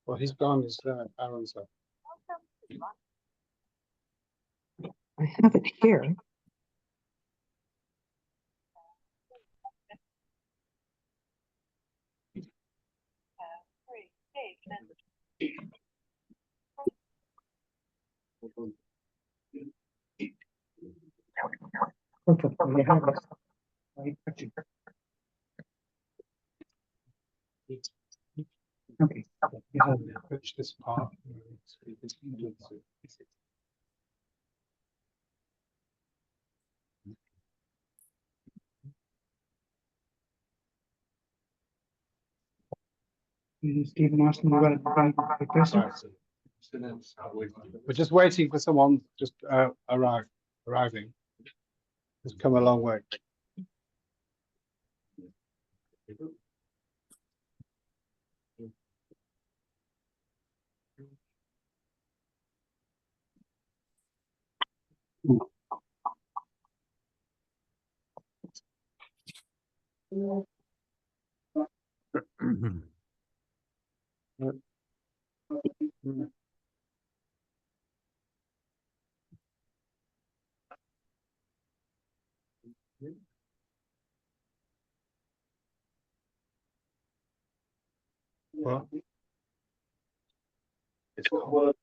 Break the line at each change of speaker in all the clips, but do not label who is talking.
Well, he's gone. His Aaron's up.
I have it here. Okay.
Pitch this part.
Stephen Austin, we're
just waiting for someone just arriving. It's come a long way. Well, it's cold.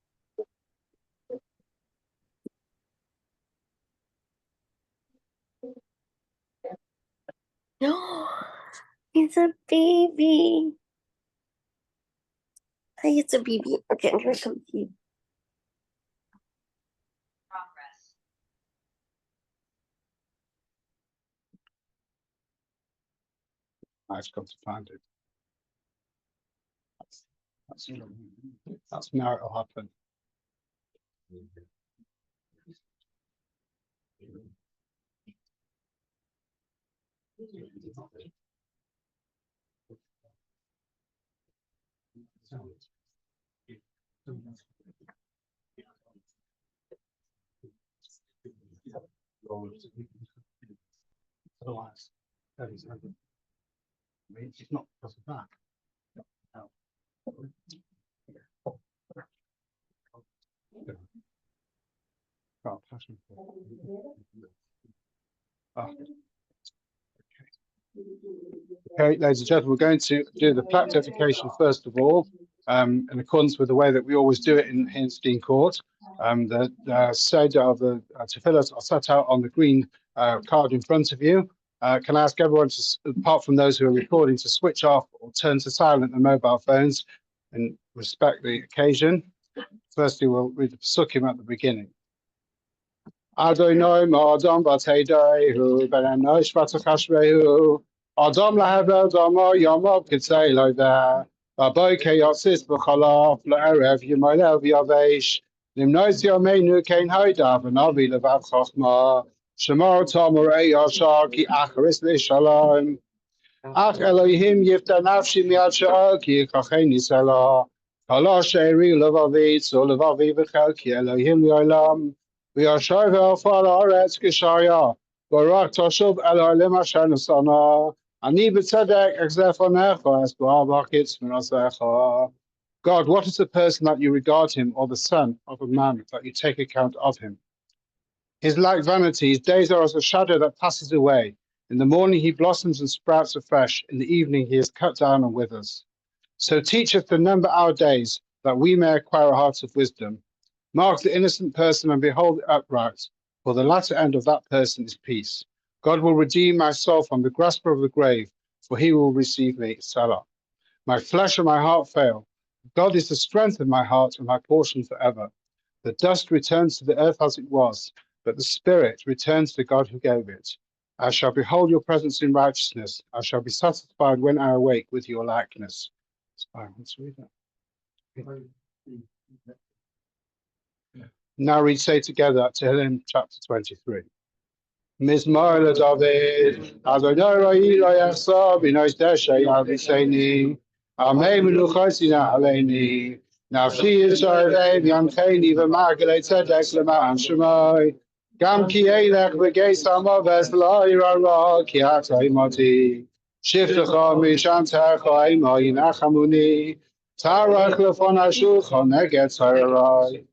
No, it's a baby. Hey, it's a baby. Okay, here it comes you.
I've got to find it. That's now it'll happen. Otherwise, it's not because of that. No. Oh, passion. Oh. Okay, ladies and gentlemen, we're going to do the plaque dedication first of all, in accordance with the way that we always do it in Dean Court. The Seder of the tefillahs are set out on the green card in front of you. Can I ask everyone, apart from those who are recording, to switch off or turn to silent their mobile phones and respect the occasion? Firstly, we'll read the Psukim at the beginning. Adonai ma'adam v'teidahu v'nenosh v'tachashvehu Adam lahavel dama yamav kitzei loda v'boike yotzis b'chalav la'erev yimaylev yavesh Nimnois yameinu kein hoida v'navi levav chachma Shemar tamurei yashar ki acharis l'shalom Ach Elohim yifta nafshi mi'ad sha'al ki yichacheni selah Kala she'eri levavitz u'levavi v'chel ki Elohim yo'olam V'yashav elfar haaretz k'shaya Barak tashuv el ha'olim asher nesana Ani b'tzedek exefonecha es b'avachitz minasecha. God, what is the person that you regard him, or the son of a man that you take account of him? His like vanity, his days are as a shadow that passes away. In the morning he blossoms and sprouts afresh. In the evening he is cut down and withers. So teach us to number our days, that we may acquire a heart of wisdom. Mark the innocent person and behold the upright, for the latter end of that person is peace. God will redeem my soul from the grasper of the grave, for he will receive me, Salah. My flesh and my heart fail. God is the strength of my heart and my portion forever. The dust returns to the earth as it was, but the spirit returns to God who gave it. I shall behold your presence in righteousness. I shall be satisfied when I awake with your likeness. Let's read that. Now read, say together Tehillim chapter 23. Mizmor LeDavid, Adonai Ro'i lo yachzor b'nois deshay al v'seini, Amei meluchosina aleini, Nafshi yisharei v'yamcheini v'margelei tzedek l'ma'an shemai, Gam ki eilech v'geis ha'moves lo yirah ra ki ata imoti, Shiftecha mishan techa ima yinachamuni. Tarach lefon hashulchan neged tzararai.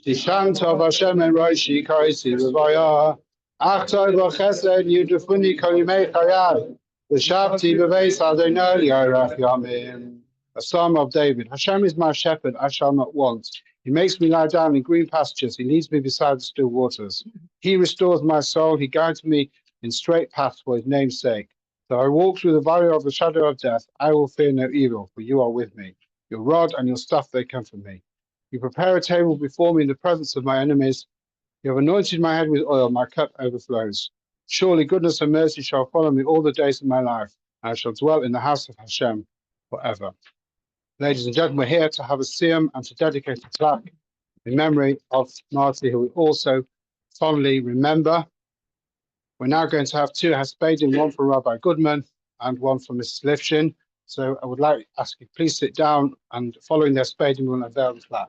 Tisham tov Hashem en roishi kaisi v'vaya. Achtoi v'chesed yudufuni kolimei chayai. V'shavti b'veis Adonai yarech yamim. A Psalm of David. Hashem is my shepherd, I shall not want. He makes me lie down in green pastures. He leads me beside the still waters. He restores my soul. He guides me in straight paths for his name's sake. Though I walk through the valley of the shadow of death, I will fear no evil, for you are with me. Your rod and your staff, they comfort me. You prepare a table before me in the presence of my enemies. You have anointed my head with oil, my cup overflows. Surely goodness and mercy shall follow me all the days of my life, and I shall dwell in the house of Hashem forever. Ladies and gentlemen, we're here to have a siyum and to dedicate a plaque in memory of Marci, who we also fondly remember. We're now going to have two haspedim, one for Rabbi Goodman and one for Mrs. Lifshin. So I would like to ask you, please sit down, and following the haspedim, we'll unveil the plaque.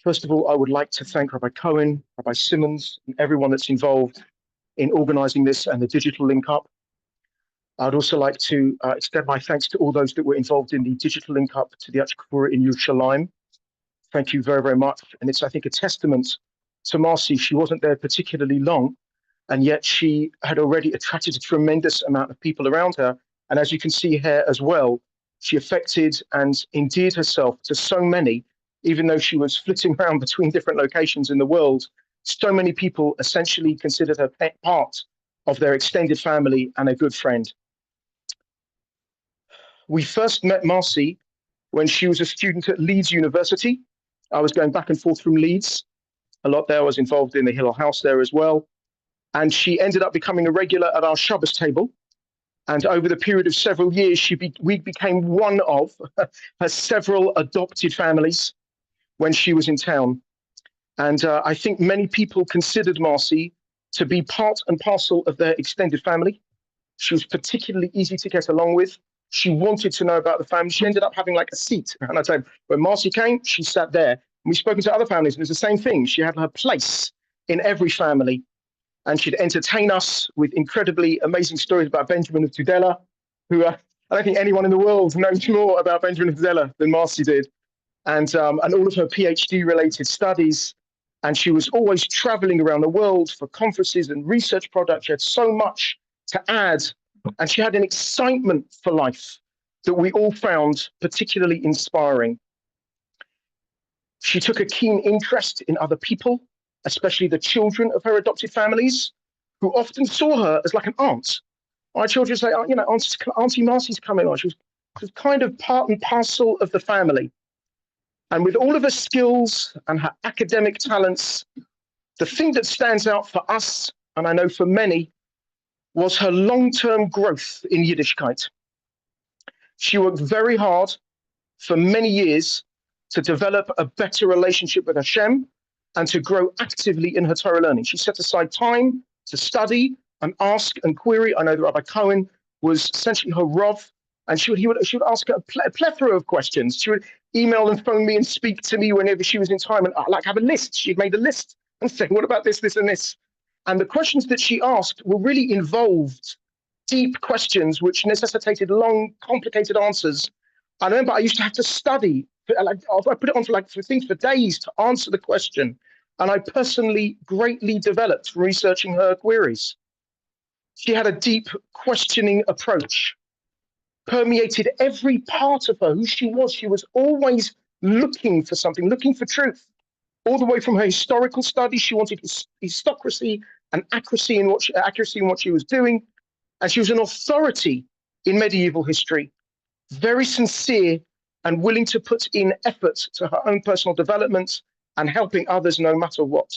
First of all, I would like to thank Rabbi Cohen, Rabbi Simmons, and everyone that's involved in organizing this and the digital link up. I'd also like to extend my thanks to all those that were involved in the digital link up to the Achkura in Yerushalayim. Thank you very, very much. And it's, I think, a testament to Marci. She wasn't there particularly long, and yet she had already attracted a tremendous amount of people around her. And as you can see here as well, she affected and endeared herself to so many, even though she was flitting around between different locations in the world. So many people essentially considered her part of their extended family and a good friend. We first met Marci when she was a student at Leeds University. I was going back and forth from Leeds a lot there. I was involved in the Hillel House there as well. And she ended up becoming a regular at our Shabbos table. And over the period of several years, we became one of her several adopted families when she was in town. And I think many people considered Marci to be part and parcel of their extended family. She was particularly easy to get along with. She wanted to know about the family. She ended up having like a seat around that table. When Marci came, she sat there. And we've spoken to other families, and it's the same thing. She had her place in every family. And she'd entertain us with incredibly amazing stories about Benjamin of Tudela, who I don't think anyone in the world knows more about Benjamin of Tudela than Marci did. And all of her PhD-related studies. And she was always traveling around the world for conferences and research projects. She had so much to add. And she had an excitement for life that we all found particularly inspiring. She took a keen interest in other people, especially the children of her adopted families, who often saw her as like an aunt. My children say, you know, Auntie Marci's coming on. She was kind of part and parcel of the family. And with all of her skills and her academic talents, the thing that stands out for us, and I know for many, was her long-term growth in Yiddishkeit. She worked very hard for many years to develop a better relationship with Hashem and to grow actively in her Torah learning. She set aside time to study and ask and query. I know that Rabbi Cohen was essentially her Rav, and she would ask her a plethora of questions. She would email and phone me and speak to me whenever she was in time, and I'd like have a list. She'd made a list and said, what about this, this, and this? And the questions that she asked were really involved, deep questions which necessitated long, complicated answers. I remember I used to have to study. I put it on for things for days to answer the question. And I personally greatly developed from researching her queries. She had a deep questioning approach, permeated every part of her, who she was. She was always looking for something, looking for truth. All the way from her historical studies, she wanted historicity and accuracy in what she was doing. And she was an authority in medieval history, very sincere and willing to put in effort to her own personal development and helping others no matter what.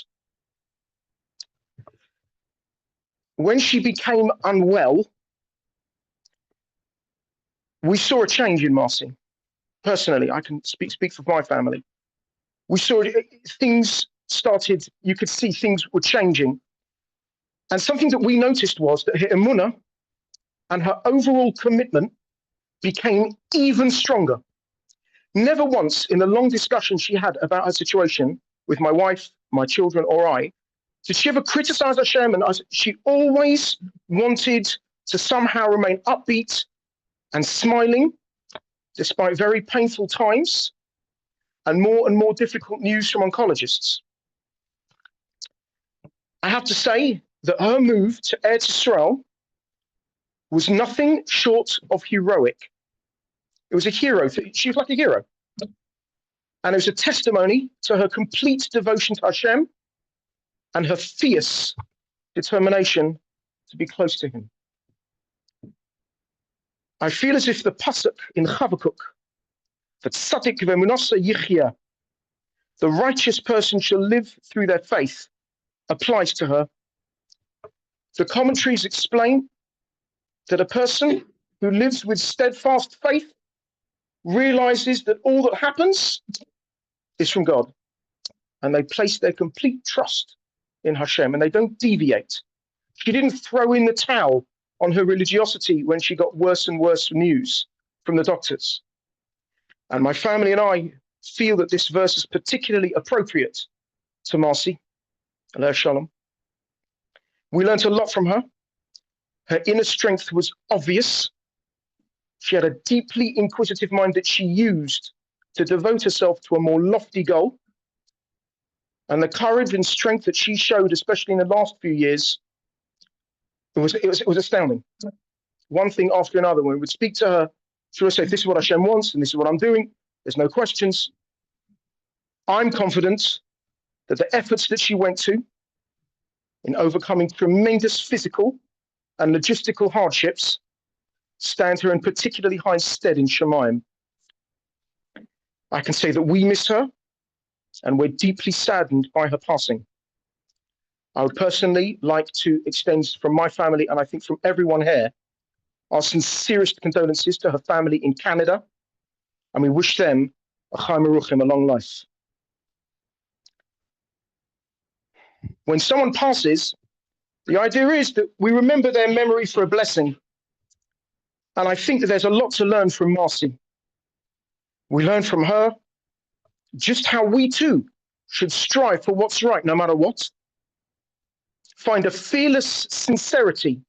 When she became unwell, we saw a change in Marci. Personally, I can speak for my family. We saw things started, you could see things were changing. And something that we noticed was that her emunah and her overall commitment became even stronger. Never once in the long discussion she had about her situation with my wife, my children, or I, did she ever criticize Hashem? And she always wanted to somehow remain upbeat and smiling, despite very painful times and more difficult news from oncologists. I have to say that her move to Eretz Yisrael was nothing short of heroic. It was a hero. She was like a hero. And it was a testimony to her complete devotion to Hashem and her fierce determination to be close to him. I feel as if the pasuk in Habakkuk, that Tzadik v'emunasa yichya, the righteous person shall live through their faith, applies to her. The commentaries explain that a person who lives with steadfast faith realizes that all that happens is from God, and they place their complete trust in Hashem, and they don't deviate. She didn't throw in the towel on her religiosity when she got worse and worse news from the doctors. And my family and I feel that this verse is particularly appropriate to Marci, Aleh Shalom. We learned a lot from her. Her inner strength was obvious. She had a deeply inquisitive mind that she used to devote herself to a more lofty goal. And the courage and strength that she showed, especially in the last few years, it was astounding. One thing after another. When we would speak to her, she would say, this is what Hashem wants, and this is what I'm doing. There's no questions. I'm confident that the efforts that she went to in overcoming tremendous physical and logistical hardships stand her in particularly high stead in Shemayim. I can say that we miss her, and we're deeply saddened by her passing. I would personally like to extend from my family, and I think from everyone here, our sincerest condolences to her family in Canada, and we wish them a Chaim Aruchim, a long life. When someone passes, the idea is that we remember their memory for a blessing. And I think that there's a lot to learn from Marci. We learn from her just how we too should strive for what's right, no matter what. Find a fearless sincerity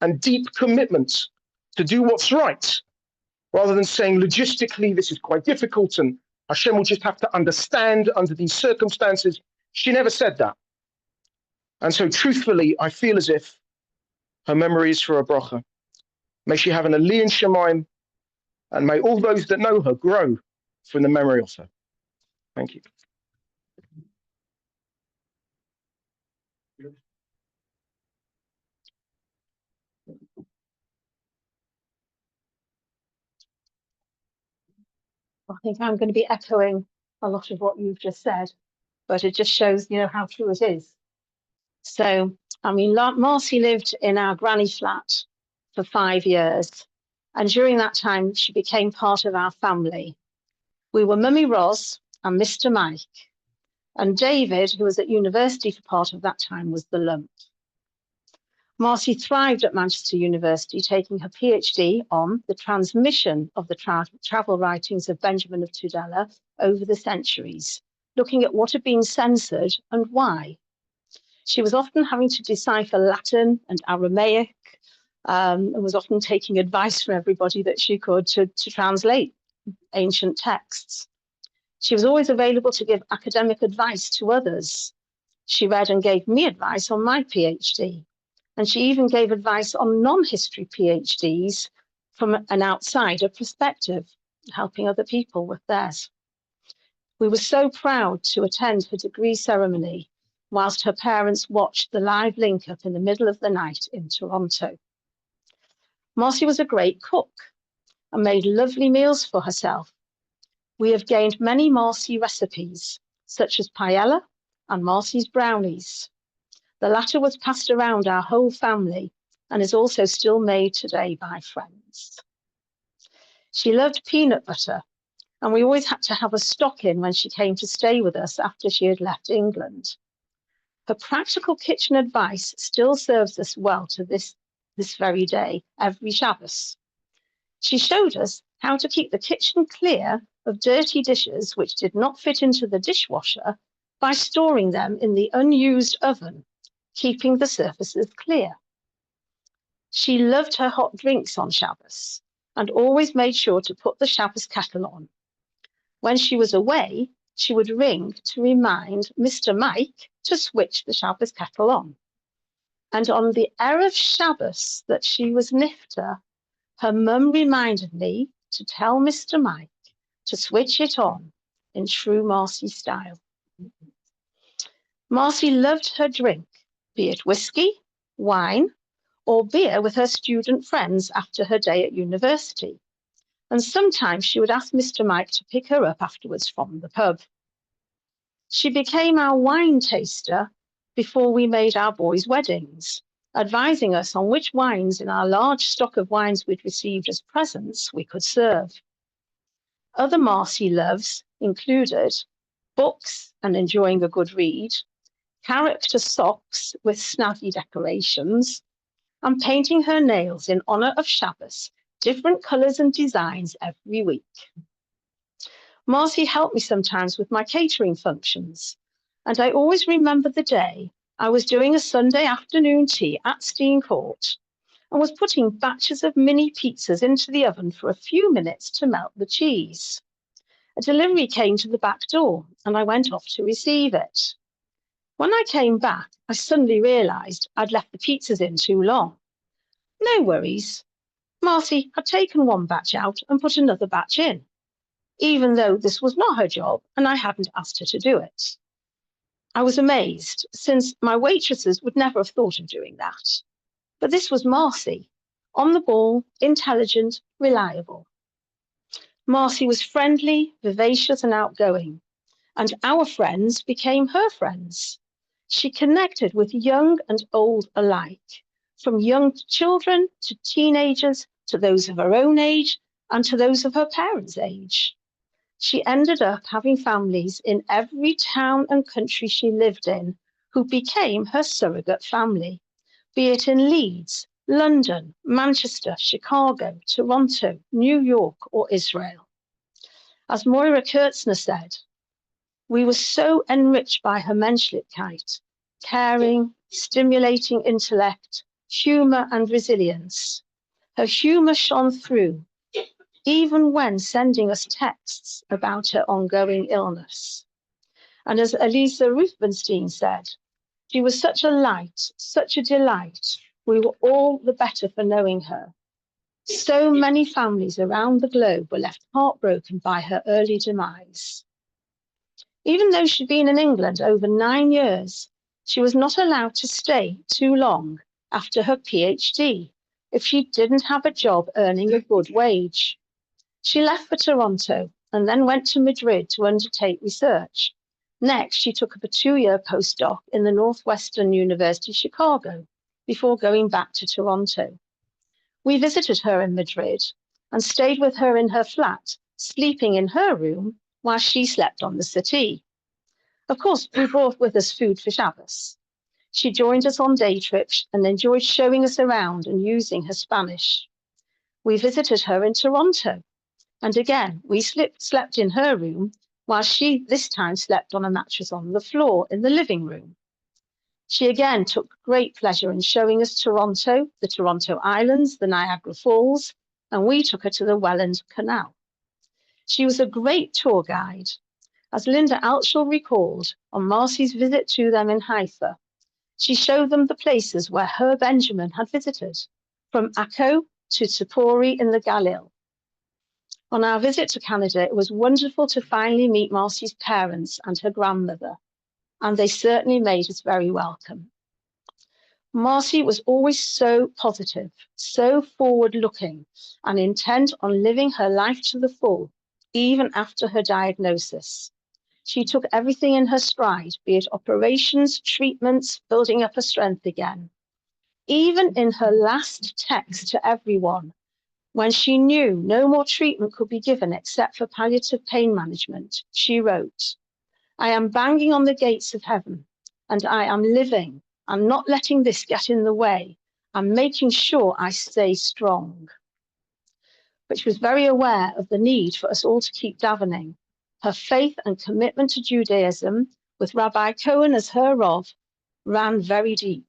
and deep commitment to do what's right, rather than saying logistically this is quite difficult and Hashem will just have to understand under these circumstances. She never said that. And so truthfully, I feel as if her memory is for a bracha. May she have an Aliyah in Shemayim, and may all those that know her grow from the memory of her. Thank you.
I think I'm going to be echoing a lot of what you've just said, but it just shows, how true it is. So, Marci lived in our granny flat for 5 years, and during that time, she became part of our family. We were Mummy Ros and Mr. Mike, and David, who was at university for part of that time, was the lump. Marci thrived at Manchester University, taking her PhD on the transmission of the travel writings of Benjamin of Tudela over the centuries, looking at what had been censored and why. She was often having to decipher Latin and Aramaic, and was often taking advice from everybody that she could to translate ancient texts. She was always available to give academic advice to others. She read and gave me advice on my PhD. And she even gave advice on non-history PhDs from an outsider perspective, helping other people with theirs. We were so proud to attend her degree ceremony whilst her parents watched the live link-up in the middle of the night in Toronto. Marci was a great cook and made lovely meals for herself. We have gained many Marci recipes, such as paella and Marci's brownies. The latter was passed around our whole family and is also still made today by friends. She loved peanut butter, and we always had to have a stock in when she came to stay with us after she had left England. Her practical kitchen advice still serves us well to this very day, every Shabbos. She showed us how to keep the kitchen clear of dirty dishes which did not fit into the dishwasher by storing them in the unused oven, keeping the surfaces clear. She loved her hot drinks on Shabbos and always made sure to put the Shabbos kettle on. When she was away, she would ring to remind Mr. Mike to switch the Shabbos kettle on. And on the Erev Shabbos that she was nifter, her mum reminded me to tell Mr. Mike to switch it on in true Marci style. Marci loved her drink, be it whiskey, wine, or beer with her student friends after her day at university. And sometimes she would ask Mr. Mike to pick her up afterwards from the pub. She became our wine taster before we made our boys' weddings, advising us on which wines in our large stock of wines we'd received as presents we could serve. Other Marci loves included books and enjoying a good read, character socks with snazzy decorations, and painting her nails in honor of Shabbos, different colors and designs every week. Marci helped me sometimes with my catering functions, and I always remember the day I was doing a Sunday afternoon tea at Steen Court and was putting batches of mini pizzas into the oven for a few minutes to melt the cheese. A delivery came to the back door and I went off to receive it. When I came back, I suddenly realised I'd left the pizzas in too long. No worries. Marci had taken one batch out and put another batch in, even though this was not her job and I hadn't asked her to do it. I was amazed, since my waitresses would never have thought of doing that. But this was Marci, on the ball, intelligent, reliable. Marci was friendly, vivacious and outgoing, and our friends became her friends. She connected with young and old alike, from young children to teenagers, to those of her own age and to those of her parents' age. She ended up having families in every town and country she lived in who became her surrogate family, be it in Leeds, London, Manchester, Chicago, Toronto, New York, or Israel. As Moira Kurtzner said, we were so enriched by her Menschlichkeit, caring, stimulating intellect, humor and resilience. Her humor shone through, even when sending us texts about her ongoing illness. And as Elisa Ruthvenstein said, she was such a light, such a delight. We were all the better for knowing her. So many families around the globe were left heartbroken by her early demise. Even though she'd been in England over 9 years, she was not allowed to stay too long after her PhD if she didn't have a job earning a good wage. She left for Toronto and then went to Madrid to undertake research. Next, she took up a 2-year postdoc in the Northwestern University, Chicago, before going back to Toronto. We visited her in Madrid and stayed with her in her flat, sleeping in her room while she slept on the settee. Of course, we brought with us food for Shabbos. She joined us on day trips and enjoyed showing us around and using her Spanish. We visited her in Toronto, and again, we slept in her room while she this time slept on a mattress on the floor in the living room. She again took great pleasure in showing us Toronto, the Toronto Islands, the Niagara Falls, and we took her to the Welland Canal. She was a great tour guide. As Linda Altschul recalled on Marci's visit to them in Haifa, she showed them the places where her Benjamin had visited, from Akko to Tzipori in the Galil. On our visit to Canada, it was wonderful to finally meet Marci's parents and her grandmother, and they certainly made us very welcome. Marci was always so positive, so forward-looking, and intent on living her life to the full, even after her diagnosis. She took everything in her stride, be it operations, treatments, building up her strength again. Even in her last text to everyone, when she knew no more treatment could be given except for palliative pain management, she wrote, "I am banging on the gates of heaven, and I am living. I'm not letting this get in the way. I'm making sure I stay strong." But she was very aware of the need for us all to keep davening. Her faith and commitment to Judaism with Rabbi Cohen as her Rav, ran very deep.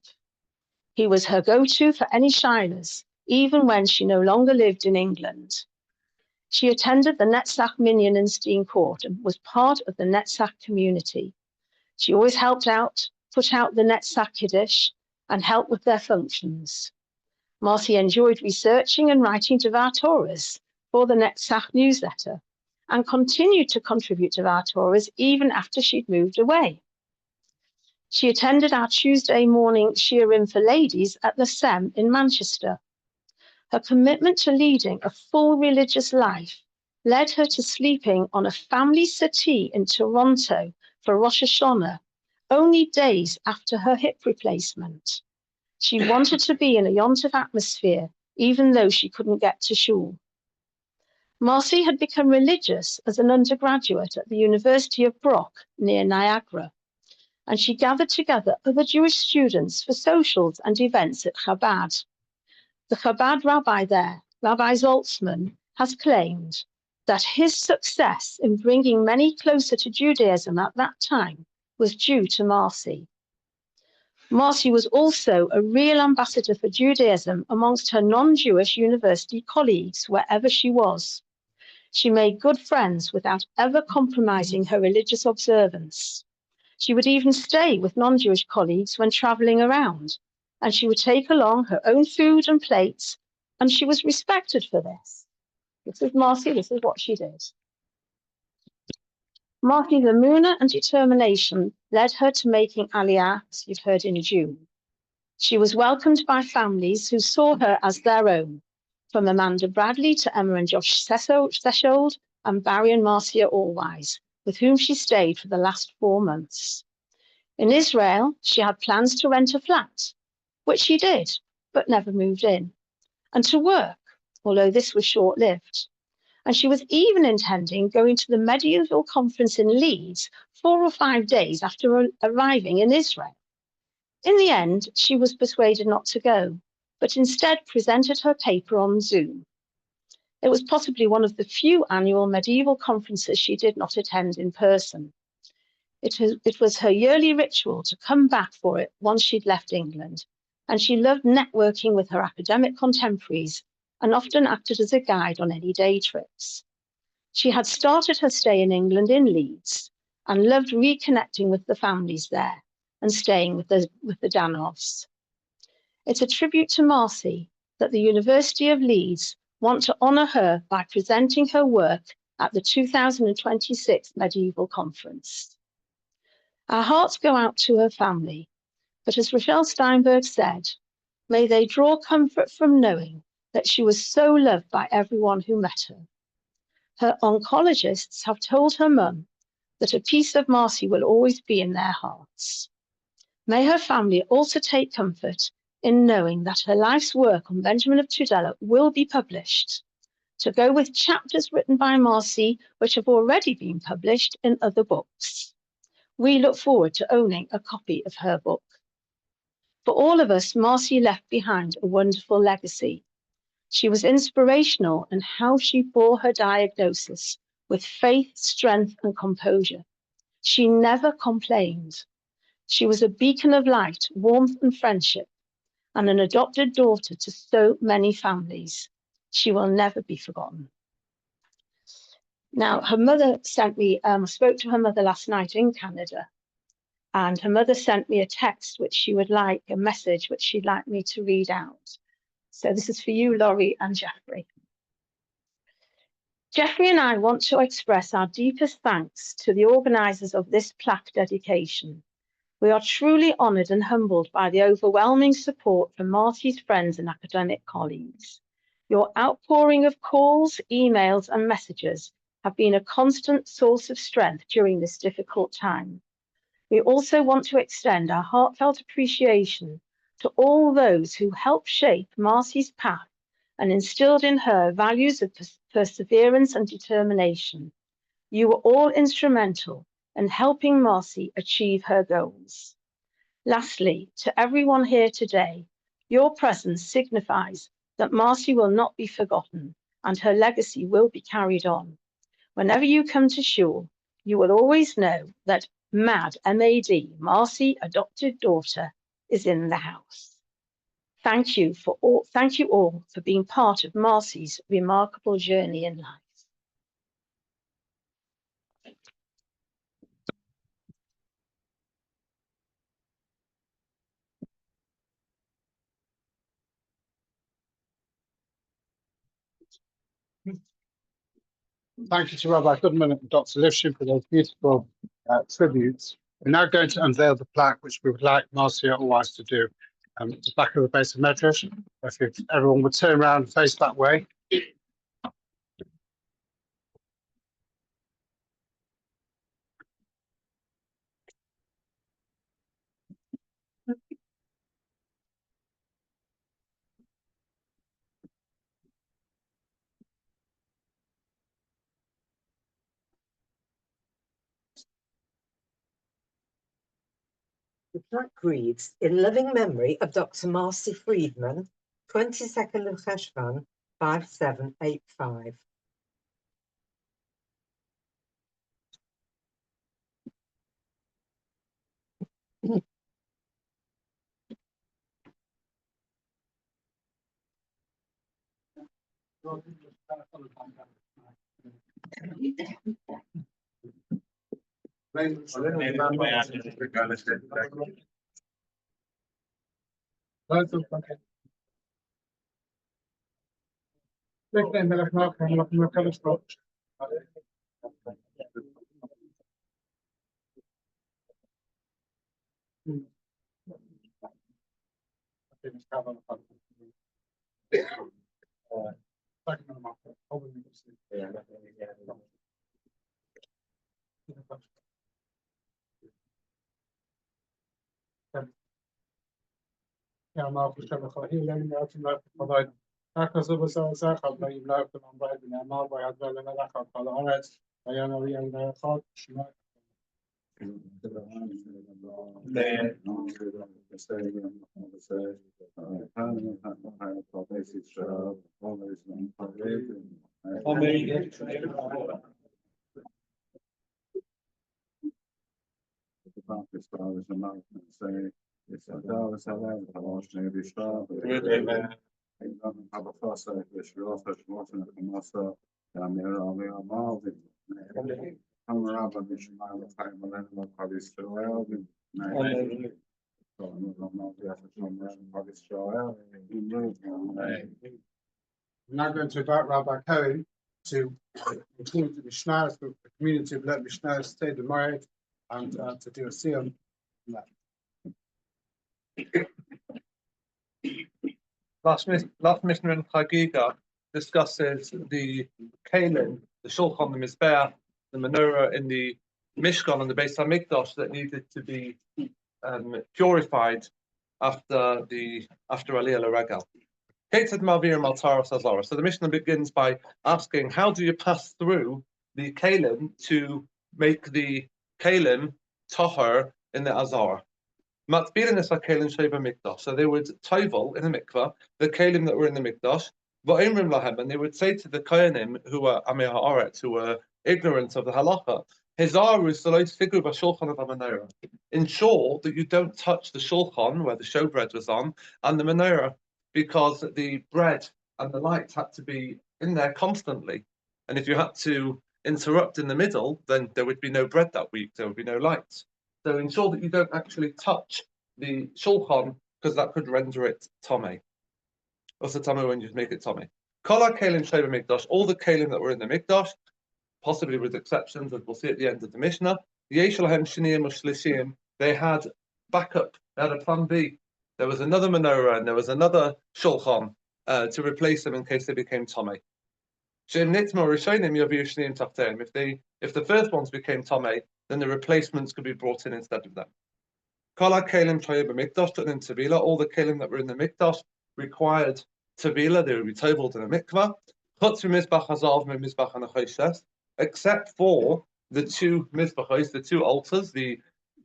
He was her go-to for any shilas, even when she no longer lived in England. She attended the Netzach Minyan in Steen Court and was part of the Netzach community. She always helped out, put out the Netzach Kiddush, and helped with their functions. Marci enjoyed researching and writing Devar Torahs for the Netzach newsletter and continued to contribute Devar Torahs even after she'd moved away. She attended our Tuesday morning shiurim for ladies at the SEM in Manchester. Her commitment to leading a full religious life led her to sleeping on a family settee in Toronto for Rosh Hashanah, only days after her hip replacement. She wanted to be in a Yom Tov atmosphere, even though she couldn't get to shul. Marci had become religious as an undergraduate at the University of Brock near Niagara, and she gathered together other Jewish students for socials and events at Chabad. The Chabad rabbi there, Rabbi Zaltzman, has claimed that his success in bringing many closer to Judaism at that time was due to Marci. Marci was also a real ambassador for Judaism amongst her non-Jewish university colleagues wherever she was. She made good friends without ever compromising her religious observance. She would even stay with non-Jewish colleagues when traveling around, and she would take along her own food and plates, and she was respected for this. This is Marci, this is what she did. Marci's emunah and determination led her to making Aliyah, as you've heard, in June. She was welcomed by families who saw her as their own, from Amanda Bradley to Emma and Josh Seshold and Barry and Marcia Allwise, with whom she stayed for the last 4 months. In Israel, she had plans to rent a flat, which she did, but never moved in, and to work, although this was short-lived. And she was even intending going to the medieval conference in Leeds 4 or 5 days after arriving in Israel. In the end, she was persuaded not to go, but instead presented her paper on Zoom. It was possibly one of the few annual medieval conferences she did not attend in person. It was her yearly ritual to come back for it once she'd left England, and she loved networking with her academic contemporaries and often acted as a guide on any day trips. She had started her stay in England in Leeds and loved reconnecting with the families there and staying with the Danovs. It's a tribute to Marci that the University of Leeds want to honour her by presenting her work at the 2026 Medieval Conference. Our hearts go out to her family, but as Rochelle Steinberg said, may they draw comfort from knowing that she was so loved by everyone who met her. Her oncologists have told her mum that a piece of Marci will always be in their hearts. May her family also take comfort in knowing that her life's work on Benjamin of Tudela will be published, to go with chapters written by Marci which have already been published in other books. We look forward to owning a copy of her book. For all of us, Marci left behind a wonderful legacy. She was inspirational in how she bore her diagnosis with faith, strength, and composure. She never complained. She was a beacon of light, warmth, and friendship, and an adopted daughter to so many families. She will never be forgotten. Now, her mother sent me, I spoke to her mother last night in Canada, and her mother sent me a text which she would like, a message which she'd like me to read out. So this is for you, Laurie and Jeffrey. Jeffrey and I want to express our deepest thanks to the organisers of this plaque dedication. We are truly honoured and humbled by the overwhelming support from Marci's friends and academic colleagues. Your outpouring of calls, emails and messages have been a constant source of strength during this difficult time. We also want to extend our heartfelt appreciation to all those who helped shape Marci's path and instilled in her values of perseverance and determination. You were all instrumental in helping Marci achieve her goals. Lastly, to everyone here today, your presence signifies that Marci will not be forgotten and her legacy will be carried on. Whenever you come to shul, you will always know that Mad, M-A-D, Marci, adopted daughter, is in the house. Thank you all for being part of Marci's remarkable journey in life.
Thank you to Rabbi Goodman and Dr. Lifshin for those beautiful tributes. We're now going to unveil the plaque, which we would like Marcia always to do. At the back of the base of Medrash. If everyone would turn around and face that way.
The plaque reads, in loving memory of Dr. Marci Freedman, 22nd of Cheshvan, 5785.
Ja, maar we hebben gewoon heel lang uit om vanuit. Eigenlijk zo was het zeggen dat je blijft dan bij de normaal bij het wel en dat gaat van alles. Maar ja, nou weer naar gaat.
It's a dollar salad, I want to be sure. I'm a first side, which we also watching the master. I'm here on the Malvin. I'm around on the Shimano time, and then I'm probably still out. So I'm not the other one, I'm probably still out.
We're now going to invite Rabbi Cohen to include the Mishnahs, the community of Let Mishnahs stay the married and to do a siyum.
Last Mishnah in Chagiga discusses the kalim, the shulchan, the mizbeach, the menorah in the Mishkan and the Beis Hamikdash that needed to be purified after Aliyah L'Regal. So the Mishnah begins by asking, how do you pass through the kalim to make the kalim tahor in the Azara? So they would tovel in the mikvah the kalim that were in the mikdash, and they would say to the kohanim who were amei haaretz, who were ignorant of the halacha, ensure that you don't touch the shulchan where the showbread was on and the menorah, because the bread and the light had to be in there constantly, and if you had to interrupt in the middle, then there would be no bread that week, there would be no light. So ensure that you don't actually touch the shulchan, because that could render it tomei. What's the tomei when you make it tomei? Kol kalim sheva mikdash, all the kalim that were in the mikdash, possibly with exceptions, as we'll see at the end of the Mishnah. Yesh lahem shniyim ushlishim, they had backup, they had a plan B. There was another menorah and there was another shulchan to replace them in case they became tomei. If the first ones became tomei, then the replacements could be brought in instead of them. All the kalim that were in the mikdash required tevila, they would be toveled in a mikvah, except for the two mizbachos, the two altars, the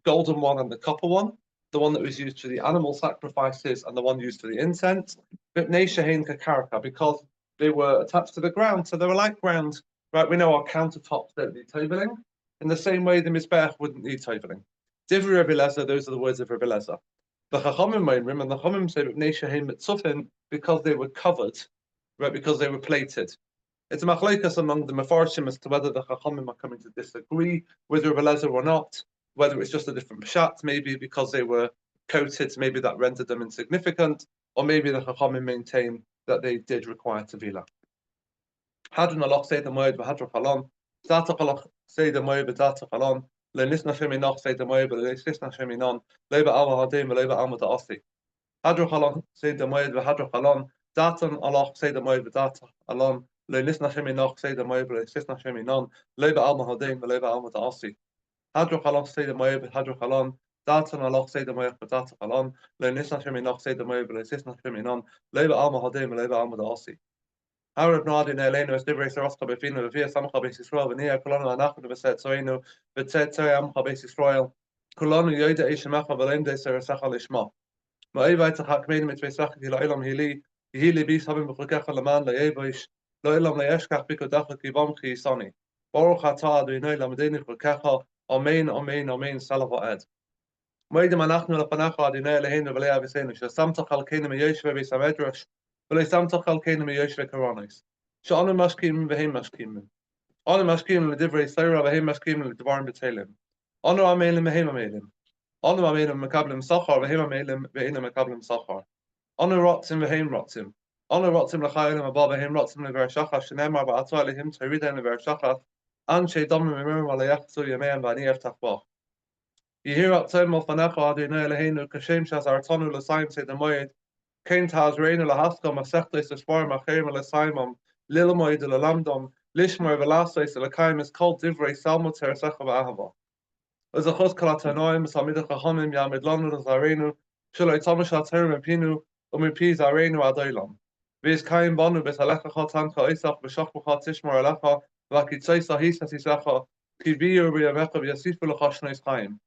golden one and the copper one, the one that was used for the animal sacrifices and the one used for the incense, because they were attached to the ground, so they were like ground. Right, we know our countertops don't need toveling, In the same way, the Mizbeach wouldn't need toveling. Divri Rebbe Lezer, those are the words of Rebbe Lezer. The Chachamim Moimrim, and the Chachamim say B'nei Shehem Mitzufin because they were covered, right? Because they were plated. It's a machlokes among the Mefarshim as to whether the Chachamim are coming to disagree with Rebbe Lezer or not. Whether it's just a different pshat, maybe because they were coated, maybe that rendered them insignificant, or maybe the Chachamim maintain that they did require tevila. Hadron alach say the moed v'hadron chalon, zatach alach say the moed v'zatach chalon, le'nisna sheminach say the moed v'le'nisna sheminon, le'ba alma hadim le'ba alma da'asi. Hadron chalon say the moed v'hadron chalon, zatan alach say the moed v'zatach chalon, le'nisna sheminach say the moed v'le'nisna sheminon, le'ba alma hadim le'ba alma da'asi. Hadron chalon say the moed v'hadron chalon, zatan alach say the moed v'zatach chalon, le'nisna sheminach say the moed v'le'nisna sheminon, le'ba alma hadim le'ba alma da'asi. Arab Nadi Neleno is Dibre Saraska Befino, Via Samcha Basis Royal, Venia Colonna Nachman Beset Soino, Betet Amcha Basis Royal, Colonna Yoda Ishamacha Valende Sarasacha Lishma. Maeva Hakmain mit Vesach Hilam Hili, Hili Bis having Bukacha Laman, Laevish, Loilam Laeshkach Bikodach Kibam Kisani. Baruch Hata, do you know Lamadini Bukacha, Amen, Amen, Amen, Salava Ed. Maida Manachnu Lapanacha, Dina Lehenu Valea Visenu, Samta Kalkina Yeshua Visamedrash. But I samtach al keinem yoshve koronis. Shana mashkim v'hem mashkim. Ana mashkim l'divrei seira v'hem mashkim l'dvarim b'telim. Ana amelim v'hem amelim. Ana amelim mekablim sachar v'hem amelim v'hem mekablim sachar. Ana rotzim v'hem rotzim. Ana rotzim l'chayelim abba v'hem rotzim l'ver shachar shenemar ba'atwa lehim teriden l'ver shachar. Anshe domim v'mim v'layachzu yameim v'ani eftach. Yehir atzem al fanecha adonai Eloheinu kashem shaz artonu l'sayim se demoyed. Kain Taz Reina Lahaska, Masechtes, the Swarm, Achim, Simon, Lilamoid, the Lamdom, Lishmar, Velasquez, the Lakaim is called Divrei Salmo Teresacha Ahava. As a Hos Kalatanoim, Samida Kahonim, Yamid London, Zarenu, Shulai Tomashat Terim Pinu, Umipi Zarenu Adoilam. Vis Kaim Bonu, Besalecha Hotanka Isach, Beshachmucha Tishmar Alecha, Vakitsaisa Hisas Isacha, Kibir Biamecha, Yasiful Hashnois Kaim.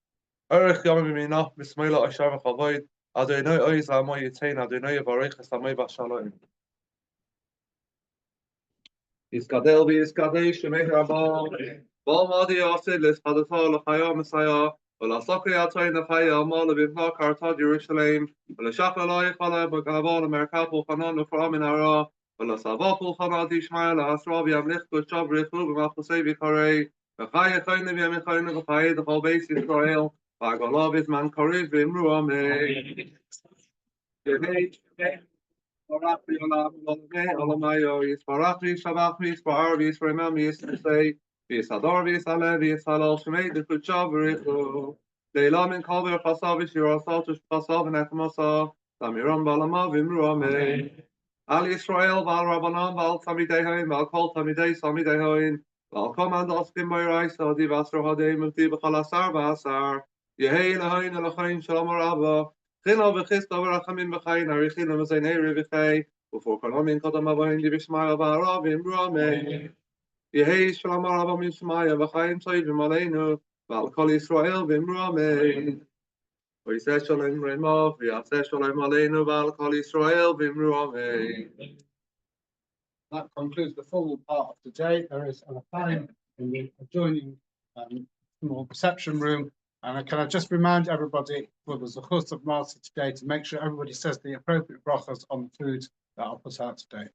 Erich Yamimina, Bismila Ashar Chavoid. Adonai oiz la'amo yitain, Adonai yavarech l'samei b'shalom. Yiskadel v'yiskadesh shemei rabah, b'al madi yasid l'schadato l'chaya Messiah, v'lasokri atoy nefaya amal v'ivna kartad Yerushalayim, v'leshach l'loich v'aleh b'gavon l'merkat v'chanon l'fra min hara, v'lasavach l'chana dishmaya l'asra v'yamlich v'shav v'richu v'machusei v'karei, v'chaya chayne v'yamichayne v'chaya d'chol beis Yisrael, V'agolav man kariv v'imru amen. Barak v'yolam v'olomei olamayo yisbarach v'yishabach v'yisbar v'yisremam v'yisnusei v'yisador v'yisaleh v'yisalol shemei d'kutshav v'richu Leila min kol v'yachasa v'shirasal tushpasa v'nechmasa Tamiram b'alama v'imru amen. Al Yisrael v'al Rabbanan v'al Tamidei Hain v'al kol Tamidei Samidei Hain v'al komand oskim b'yirai sadi v'asro hadei mufti b'chal asar v'asar Yehei Eloheinu Eloheim Shalom Rabba Chino v'chista v'rachamim v'chayin Arichino v'zaynei riv'chei B'for kolomin kodam avohin D'vishmaya v'arav v'imru amen Yehei Shalom Rabba Mishmaya v'chayin tovim aleinu V'al kol Yisrael v'imru amen V'yiseh Shalom Reimov V'yaseh Shalom aleinu V'al kol Yisrael v'imru amen.
That concludes the formal part of today. There is a time in the adjoining small reception room. And can I just remind everybody for the Zechus of Marci today to make sure everybody says the appropriate brachas on the food that I'll put out today.